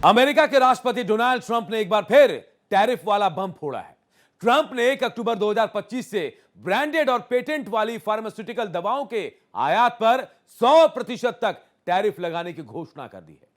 America के राष्ट्रपति Donald Trump ने एक बार फिर टैरिफ वाला बम फोड़ा है। ट्रंप ने 1 अक्टूबर 2025 से ब्रांडेड और पेटेंट वाली फार्मास्यूटिकल दवाओं के आयात पर 100% तक टैरिफ लगाने की घोषणा कर दी है।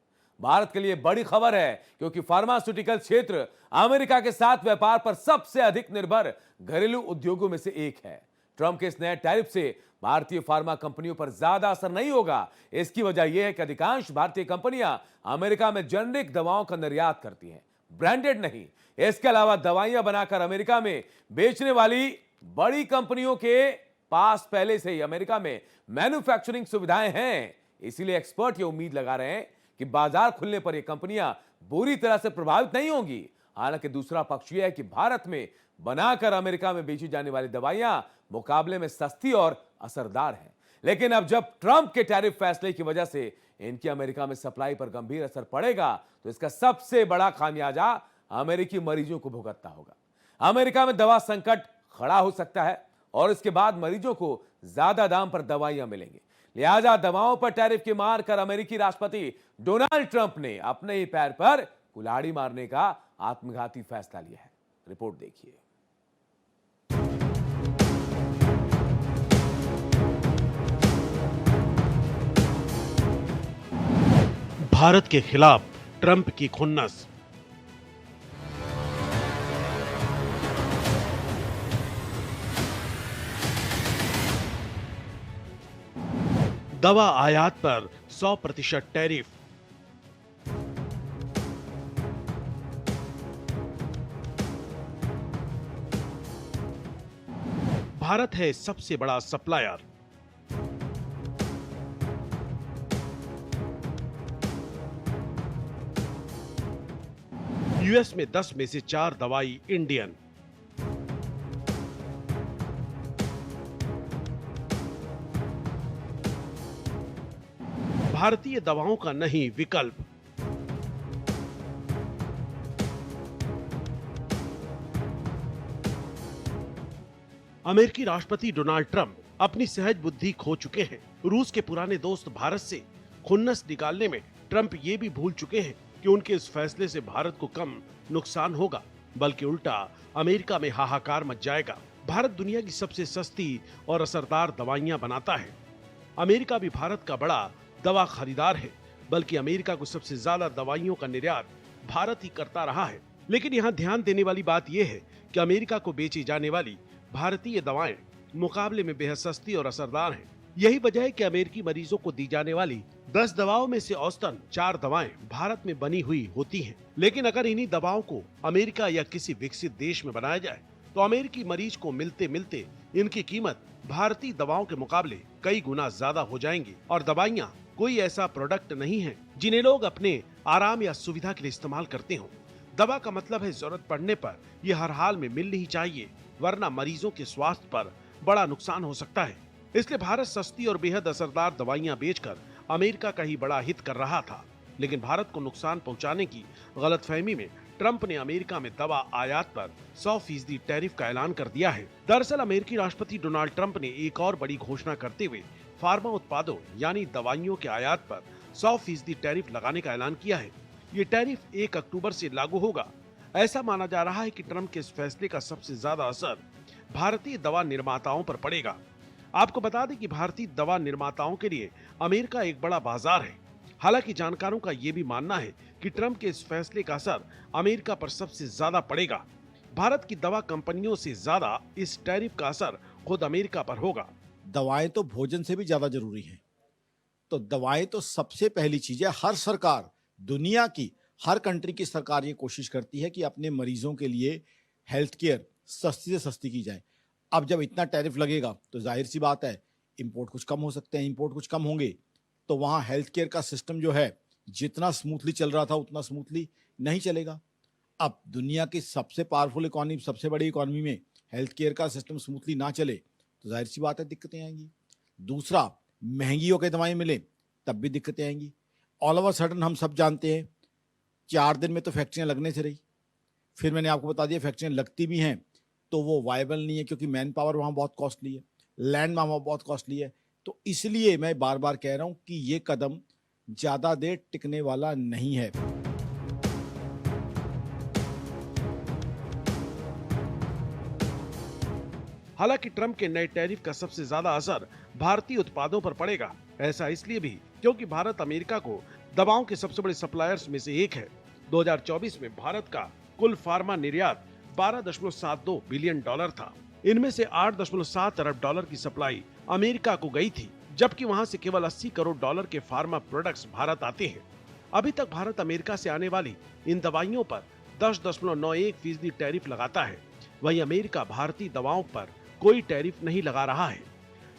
भारत के लिए बड़ी खबर है, क्योंकि फार्मास्यूटिकल क्षेत्र अमेरिका के साथ व्यापार पर सबसे अधिक निर्भर घरेलू उद्योगों में से एक है। ट्रंप के इस नए टैरिफ से भारतीय फार्मा कंपनियों पर ज्यादा असर नहीं होगा। इसकी वजह यह है कि अधिकांश भारतीय कंपनियां अमेरिका में जेनेरिक दवाओं का निर्यात करती हैं, ब्रांडेड नहीं। इसके अलावा दवाइयां बनाकर अमेरिका में बेचने वाली बड़ी कंपनियों के पास पहले से ही अमेरिका में मैन्युफैक्चरिंग सुविधाएं हैं। इसीलिए एक्सपर्ट ये उम्मीद लगा रहे हैं कि बाजार खुलने पर ये कंपनियां बुरी तरह से प्रभावित नहीं होंगी। हालांकि दूसरा पक्ष यह है कि भारत में बनाकर अमेरिका में बेची जाने वाली दवाइयां मुकाबले में सस्ती और असरदार हैं। लेकिन अब जब ट्रंप के टैरिफ फैसले की वजह से इनकी अमेरिका में सप्लाई पर गंभीर असर पड़ेगा, तो इसका सबसे बड़ा खामियाजा अमेरिकी मरीजों को भुगतना होगा। अमेरिका में दवा संकट खड़ा हो सकता है और इसके बाद मरीजों को ज्यादा दाम पर दवाइयां मिलेंगी। लिहाजा दवाओं पर टैरिफ की मार कर अमेरिकी राष्ट्रपति डोनाल्ड ट्रंप ने अपने ही पैर पर कुल्हाड़ी मारने का आत्मघाती फैसला लिया है। रिपोर्ट देखिए। भारत के खिलाफ ट्रंप की खुन्नस। दवा आयात पर 100% टैरिफ। भारत है सबसे बड़ा सप्लायर। यूएस में 10 में से 4 दवाई इंडियन। भारतीय दवाओं का नहीं विकल्प। अमेरिकी राष्ट्रपति डोनाल्ड ट्रंप अपनी सहज बुद्धि खो चुके हैं। रूस के पुराने दोस्त भारत से खुन्नस निकालने में ट्रंप ये भी भूल चुके हैं कि उनके इस फैसले से भारत को कम नुकसान होगा, बल्कि उल्टा अमेरिका में हाहाकार मच जाएगा। भारत दुनिया की सबसे सस्ती और असरदार दवाइयां बनाता है। अमेरिका भी भारत का बड़ा दवा खरीदार है, बल्कि अमेरिका को सबसे ज्यादा दवाइयों का निर्यात भारत ही करता रहा है। लेकिन यहाँ ध्यान देने वाली बात यह है कि अमेरिका को बेची जाने वाली भारतीय दवाएं मुकाबले में बेहद सस्ती और असरदार हैं। यही वजह है कि अमेरिकी मरीजों को दी जाने वाली 10 दवाओं में से औसतन 4 दवाएं भारत में बनी हुई होती हैं। लेकिन अगर इन्हीं दवाओं को अमेरिका या किसी विकसित देश में बनाया जाए, तो अमेरिकी मरीज को मिलते मिलते इनकी कीमत भारतीय दवाओं के मुकाबले कई गुना ज्यादा हो जाएंगी। और दवाइयाँ कोई ऐसा प्रोडक्ट नहीं है जिन्हें लोग अपने आराम या सुविधा के लिए इस्तेमाल करते हो। दवा का मतलब है जरूरत पड़ने पर यह हर हाल में मिलनी ही चाहिए, वरना मरीजों के स्वास्थ्य पर बड़ा नुकसान हो सकता है। इसलिए भारत सस्ती और बेहद असरदार दवाइयां बेचकर अमेरिका का ही बड़ा हित कर रहा था। लेकिन भारत को नुकसान पहुंचाने की गलतफहमी में ट्रंप ने अमेरिका में दवा आयात पर 100% टैरिफ का ऐलान कर दिया है। दरअसल अमेरिकी राष्ट्रपति डोनाल्ड ट्रंप ने एक और बड़ी घोषणा करते हुए फार्मा उत्पादों यानी दवाइयों के आयात पर 100% टैरिफ लगाने का ऐलान किया है। ये टैरिफ 1 अक्टूबर से लागू होगा। ऐसा माना जा रहा है कि ट्रंप के इस फैसले का सबसे ज्यादा असर भारतीय दवा निर्माताओं पर पड़ेगा। आपको बता दें कि भारतीय दवा निर्माताओं के लिए अमेरिका एक बड़ा बाजार है। हालांकि जानकारों का यह भी मानना है कि ट्रंप के इस फैसले का असर अमेरिका पर सबसे ज्यादा पड़ेगा। भारत की दवा कंपनियों से ज्यादा इस टैरिफ का असर खुद अमेरिका पर होगा। दवाएं तो भोजन से भी ज्यादा जरूरी हैं। तो दवाएं तो सबसे पहली चीज है। हर सरकार, दुनिया की हर कंट्री की सरकार ये कोशिश करती है कि अपने मरीजों के लिए हेल्थ केयर सस्ती से सस्ती की जाए। अब जब इतना टैरिफ लगेगा तो जाहिर सी बात है इंपोर्ट कुछ कम हो सकते हैं। इंपोर्ट कुछ कम होंगे तो वहाँ हेल्थ केयर का सिस्टम जो है जितना स्मूथली चल रहा था उतना स्मूथली नहीं चलेगा। अब दुनिया की सबसे पावरफुल इकॉनमी, सबसे बड़ी इकॉनमी में हेल्थ केयर का सिस्टम स्मूथली ना चले तो जाहिर सी बात है दिक्कतें आएंगी। दूसरा, महंगी होकर दवाएं मिले तब भी दिक्कतें आएंगी। ऑल ओवर सडन हम सब जानते हैं 4 दिन में तो फैक्ट्रियाँ लगने से रही। फिर मैंने आपको बता दिया फैक्ट्रियाँ लगती भी हैं तो वो वायबल नहीं है, क्योंकि मैन पावर वहाँ बहुत कॉस्टली है, लैंड वहाँ बहुत कॉस्टली है। तो इसलिए मैं बार बार कह रहा हूँ कि ये कदम ज़्यादा देर टिकने वाला नहीं है। हालांकि ट्रंप के नए टैरिफ का सबसे ज्यादा असर भारतीय उत्पादों पर पड़ेगा। ऐसा इसलिए भी क्योंकि भारत अमेरिका को दवाओं के सबसे बड़े सप्लायर्स में से एक है। 2024 में भारत का कुल फार्मा निर्यात 12.72 बिलियन डॉलर था। इनमें से 8.7 अरब डॉलर की सप्लाई अमेरिका को गई थी, जबकि वहां से केवल 80 करोड़ डॉलर के फार्मा प्रोडक्ट्स भारत आते हैं। अभी तक भारत अमेरिका से आने वाली इन दवाइयों पर 10.91% टैरिफ लगाता है। वहीं अमेरिका भारतीय दवाओं पर कोई टैरिफ नहीं लगा रहा है।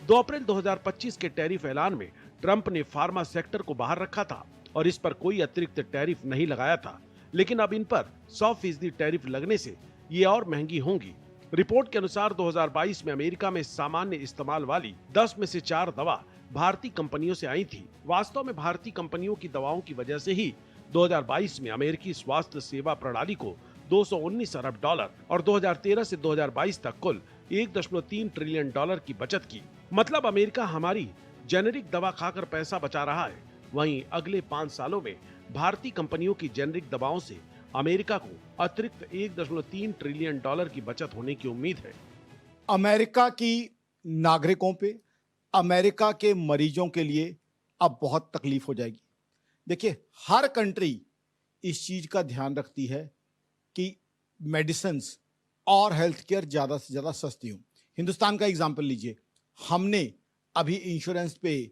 2 अप्रैल 2025 के टैरिफ ऐलान में ट्रंप ने फार्मा सेक्टर को बाहर रखा था और इस पर कोई अतिरिक्त टैरिफ नहीं लगाया था, लेकिन अब इन पर 100% टैरिफ लगने से ये और महंगी होंगी। रिपोर्ट के अनुसार 2022 में अमेरिका में सामान्य इस्तेमाल वाली 10 में से 4 दवा भारतीय कंपनियों से आई थी। वास्तव में भारतीय कंपनियों की दवाओं की वजह से ही 2022 में अमेरिकी स्वास्थ्य सेवा प्रणाली को 219 अरब डॉलर और 2013 से 2022 तक कुल 1.3 ट्रिलियन डॉलर की बचत की। मतलब अमेरिका हमारी जेनेरिक दवा खाकर पैसा बचा रहा है। वहीं अगले 5 सालों में भारतीय कंपनियों की जेनेरिक दवाओं से अमेरिका को अतिरिक्त 1.3 ट्रिलियन डॉलर की बचत होने की उम्मीद है। अमेरिका की नागरिकों पे, अमेरिका के मरीजों के लिए अब बहुत तकलीफ हो जाएगी। देखिए, हर कंट्री इस चीज का ध्यान रखती है कि मेडिसिन्स और हेल्थ केयर ज्यादा से ज्यादा सस्ती हो। हिंदुस्तान का एग्जाम्पल लीजिए, हमने अभी इंश्योरेंस पे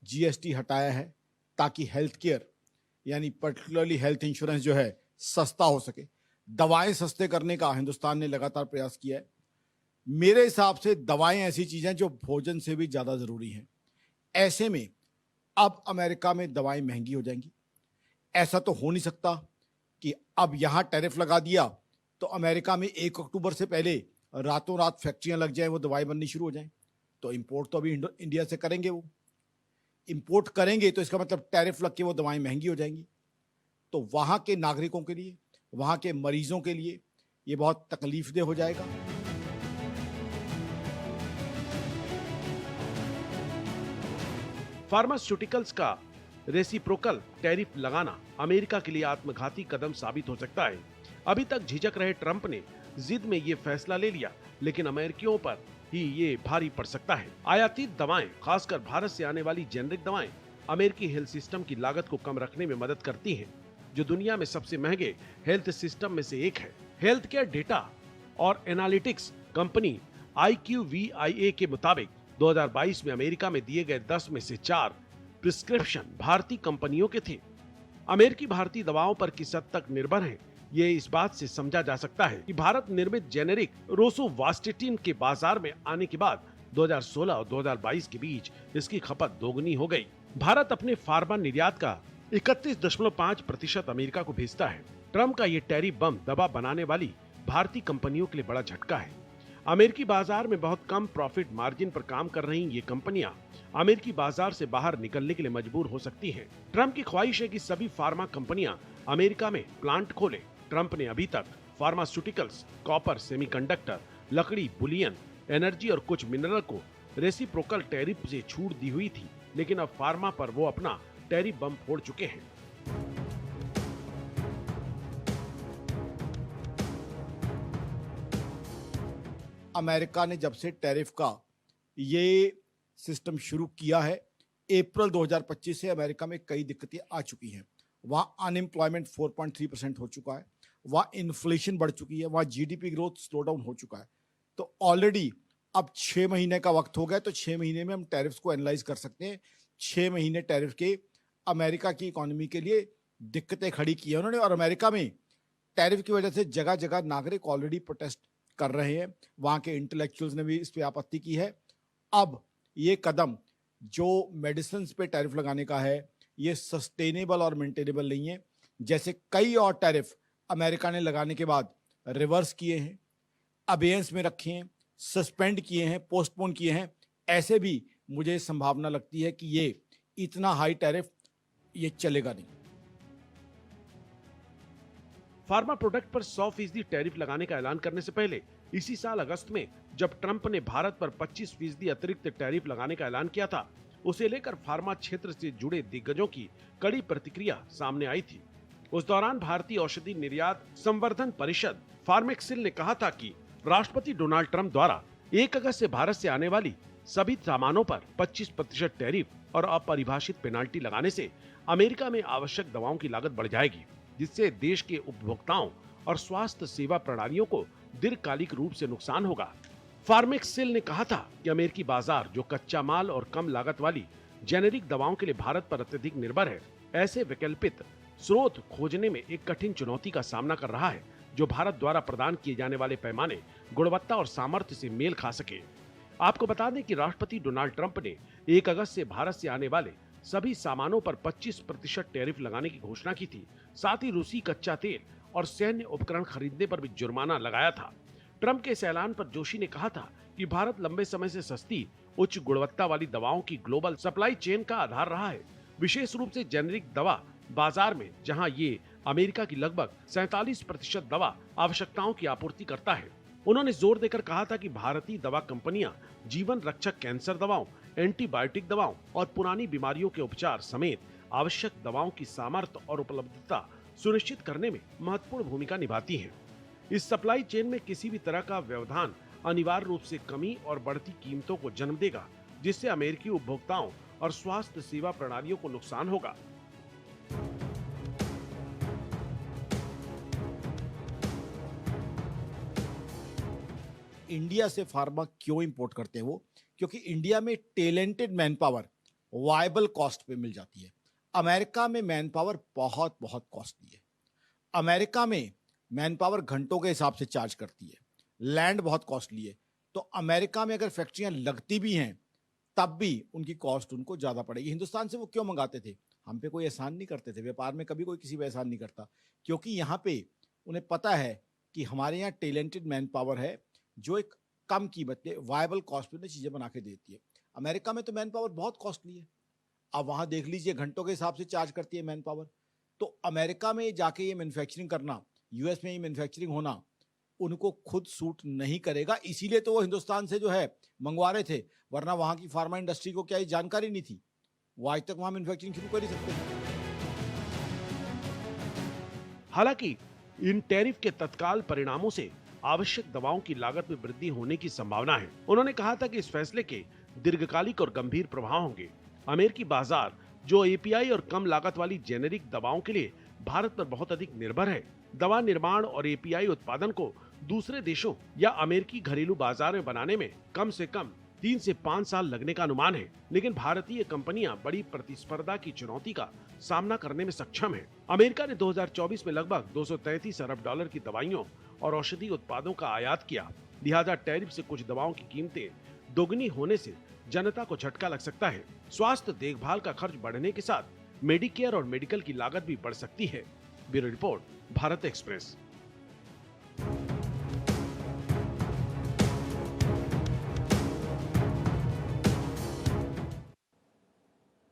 जीएसटी हटाया है ताकि हेल्थ केयर यानी पर्टिकुलरली हेल्थ इंश्योरेंस जो है सस्ता हो सके। दवाएं सस्ते करने का हिंदुस्तान ने लगातार प्रयास किया है। मेरे हिसाब से दवाएं ऐसी चीजें जो भोजन से भी ज्यादा जरूरी हैं। ऐसे में अब अमेरिका में दवाएं महंगी हो जाएंगी। ऐसा तो हो नहीं सकता कि अब यहां टैरिफ लगा दिया तो अमेरिका में 1 अक्टूबर से पहले रातों रात फैक्ट्रियां लग जाएं, वो दवाई बननी शुरू हो जाएं। तो इंपोर्ट तो अभी इंडिया से करेंगे, वो इंपोर्ट करेंगे तो इसका मतलब टैरिफ लग के वो दवाएं महंगी हो जाएंगी। तो वहां के नागरिकों के लिए, वहां के मरीजों के लिए ये बहुत तकलीफदेह हो जाएगा। फार्मास्यूटिकल्स का रेसिप्रोकल टैरिफ लगाना अमेरिका के लिए आत्मघाती कदम साबित हो सकता है। अभी तक झिझक रहे ट्रंप ने जिद में ये फैसला ले लिया, लेकिन अमेरिकियों पर ही ये भारी पड़ सकता है। आयातित दवाएं, खासकर भारत से आने वाली जेनेरिक दवाएं, अमेरिकी हेल्थ सिस्टम की लागत को कम रखने में मदद करती हैं, जो दुनिया में सबसे महंगे हेल्थ सिस्टम में से एक है। हेल्थ केयर डेटा और एनालिटिक्स कंपनी IQVIA के मुताबिक 2022 में अमेरिका में दिए गए 10 में से 4 प्रिस्क्रिप्शन भारतीय कंपनियों के थे। अमेरिकी भारतीय दवाओं पर किस हद तक निर्भर हैं, ये इस बात से समझा जा सकता है कि भारत निर्मित जेनेरिक रोसुवास्टिटिन के बाजार में आने के बाद 2016 और 2022 के बीच इसकी खपत दोगुनी हो गई। भारत अपने फार्मा निर्यात का 31.5% अमेरिका को भेजता है। ट्रंप का ये टैरिफ बम दवा बनाने वाली भारतीय कंपनियों के लिए बड़ा झटका है। अमेरिकी बाजार में बहुत कम प्रॉफिट मार्जिन पर काम कर रही ये कंपनियां अमेरिकी बाजार से बाहर निकलने के लिए मजबूर हो सकती हैं। ट्रंप की ख्वाहिश है कि सभी फार्मा कंपनियां अमेरिका में प्लांट खोलें। ट्रंप ने अभी तक फार्मास्यूटिकल्स, कॉपर, सेमीकंडक्टर, लकड़ी, बुलियन, एनर्जी और कुछ मिनरल को रेसिप्रोकल टैरिफ से छूट दी हुई थी, लेकिन अब फार्मा पर वो अपना टैरिफ बम फोड़ चुके हैं। अमेरिका ने जब से टैरिफ का ये सिस्टम शुरू किया है, अप्रैल 2025 से अमेरिका में कई दिक्कतें आ चुकी हैं। वहाँ अनएम्प्लॉयमेंट 4.3% हो चुका है, वहाँ इन्फ्लेशन बढ़ चुकी है, वहाँ जीडीपी ग्रोथ स्लो डाउन हो चुका है। तो ऑलरेडी अब 6 महीने का वक्त हो गया, तो 6 महीने में हम टैरिफ्स को एनालाइज कर सकते हैं। 6 महीने टैरिफ के अमेरिका की इकोनॉमी के लिए दिक्कतें खड़ी की है उन्होंने, और अमेरिका में टैरिफ की वजह से जगह जगह नागरिक ऑलरेडी प्रोटेस्ट कर रहे हैं। वहाँ के इंटेलेक्चुअल्स ने भी इस पे आपत्ति की है। अब ये कदम जो मेडिसिन पे टैरिफ लगाने का है, ये सस्टेनेबल और मेंटेनेबल नहीं है। जैसे कई और टैरिफ अमेरिका ने लगाने के बाद रिवर्स किए हैं, अबेयंस में रखे हैं, सस्पेंड किए हैं, पोस्टपोन किए हैं, ऐसे भी मुझे संभावना लगती है कि ये इतना हाई टैरिफ ये चलेगा नहीं। फार्मा प्रोडक्ट पर 100% टैरिफ लगाने का ऐलान करने से पहले इसी साल अगस्त में जब ट्रंप ने भारत पर 25% अतिरिक्त टैरिफ लगाने का ऐलान किया था, उसे लेकर फार्मा क्षेत्र से जुड़े दिग्गजों की कड़ी प्रतिक्रिया सामने आई थी। उस दौरान भारतीय औषधि निर्यात संवर्धन परिषद फार्मेक्सिल ने कहा था कि राष्ट्रपति डोनाल्ड ट्रंप द्वारा 1 अगस्त से भारत से आने वाली सभी सामानों पर 25% टैरिफ और अपरिभाषित पेनाल्टी लगाने से अमेरिका में आवश्यक दवाओं की लागत बढ़ जाएगी, जिससे देश के उपभोक्ताओं और स्वास्थ्य सेवा प्रणालियों को दीर्घकालिक रूप से नुकसान होगा। फार्मेक्सिल ने कहा था कि अमेरिकी बाजार, जो कच्चा माल और कम लागत वाली जेनेरिक दवाओं के लिए भारत पर अत्यधिक निर्भर है, ऐसे वैकल्पिक स्रोत खोजने में एक कठिन चुनौती का सामना कर रहा है, जो भारत द्वारा प्रदान किए जाने वाले पैमाने, गुणवत्ता और सामर्थ्य से मेल खा सके। आपको बता दें कि राष्ट्रपति डोनाल्ड ट्रंप ने 1 अगस्त से भारत से आने वाले सभी सामानों पर 25% टैरिफ लगाने की घोषणा की थी। साथ ही रूसी कच्चा तेल और सैन्य उपकरण खरीदने पर भी जुर्माना लगाया था। ट्रंप के इस ऐलान पर जोशी ने कहा था कि भारत लंबे समय से सस्ती, उच्च गुणवत्ता वाली दवाओं की ग्लोबल सप्लाई चेन का आधार रहा है, विशेष रूप से जेनेरिक दवा बाजार में, जहां ये अमेरिका की लगभग 47% दवा आवश्यकताओं की आपूर्ति करता है। उन्होंने जोर देकर कहा था कि भारतीय दवा कंपनियां जीवन रक्षक कैंसर दवाओं, एंटीबायोटिक दवाओं और पुरानी बीमारियों के उपचार समेत आवश्यक दवाओं की सामर्थ्य और उपलब्धता सुनिश्चित करने में महत्वपूर्ण भूमिका निभाती हैं। इस सप्लाई चेन में किसी भी तरह का व्यवधान अनिवार्य रूप से कमी और बढ़ती कीमतों को जन्म देगा, जिससे अमेरिकी उपभोक्ताओं और स्वास्थ्य सेवा प्रणालियों को नुकसान होगा। इंडिया से फार्मा क्यों इंपोर्ट करते हैं वो? क्योंकि इंडिया में talented man power viable cost पे मिल जाती है। अमेरिका में मैन पावर बहुत बहुत कॉस्टली है। अमेरिका में मैन पावर घंटों के हिसाब से चार्ज करती है, लैंड बहुत कॉस्टली है। तो अमेरिका में अगर फैक्ट्रियां लगती भी हैं तब भी उनकी कॉस्ट उनको ज़्यादा पड़ेगी। हिंदुस्तान से वो क्यों मंगाते थे? हम पे कोई एहसान नहीं करते थे। व्यापार में कभी कोई किसी पे एहसान नहीं करता, क्योंकि यहाँ पे उन्हें पता है कि हमारे यहाँ टैलेंटेड मैन पावर है जो एक कम कीमत पे वायबल कॉस्ट पे चीज़ें बना के देती है। अमेरिका में तो मैन पावर बहुत कॉस्टली है। अब वहाँ देख लीजिए, घंटों के हिसाब से चार्ज करती है मैन पावर। तो अमेरिका में जाके ये मैन्युफैक्चरिंग करना, यूएस में ये मैन्युफैक्चरिंग होना उनको खुद सूट नहीं करेगा। इसीलिए तो वो हिंदुस्तान से जो है मंगवा रहे थे, वरना वहाँ की फार्मा इंडस्ट्री को क्या ये जानकारी नहीं थी? वो आज तक वहाँ मैन्युफैक्चरिंग शुरू कर ही सकते हैं। हालांकि इन टैरिफ के तत्काल परिणामों से आवश्यक दवाओं की लागत में वृद्धि होने की संभावना है। उन्होंने कहा था कि इस फैसले के दीर्घकालिक और गंभीर प्रभाव होंगे। अमेरिकी बाजार, जो एपीआई और कम लागत वाली जेनेरिक दवाओं के लिए भारत पर बहुत अधिक निर्भर है, दवा निर्माण और एपीआई उत्पादन को दूसरे देशों या अमेरिकी घरेलू बाजार में बनाने में कम से कम 3 से 5 साल लगने का अनुमान है। लेकिन भारतीय कंपनियां बड़ी प्रतिस्पर्धा की चुनौती का सामना करने में सक्षम है। अमेरिका ने 2024 में लगभग 233 अरब डॉलर की दवाइयों और औषधि उत्पादों का आयात किया। लिहाजा टैरिफ से कुछ दवाओं की कीमतें दोगुनी होने से जनता को झटका लग सकता है। स्वास्थ्य देखभाल का खर्च बढ़ने के साथ मेडिकेयर और मेडिकल की लागत भी बढ़ सकती है। Bureau report, Bharat express.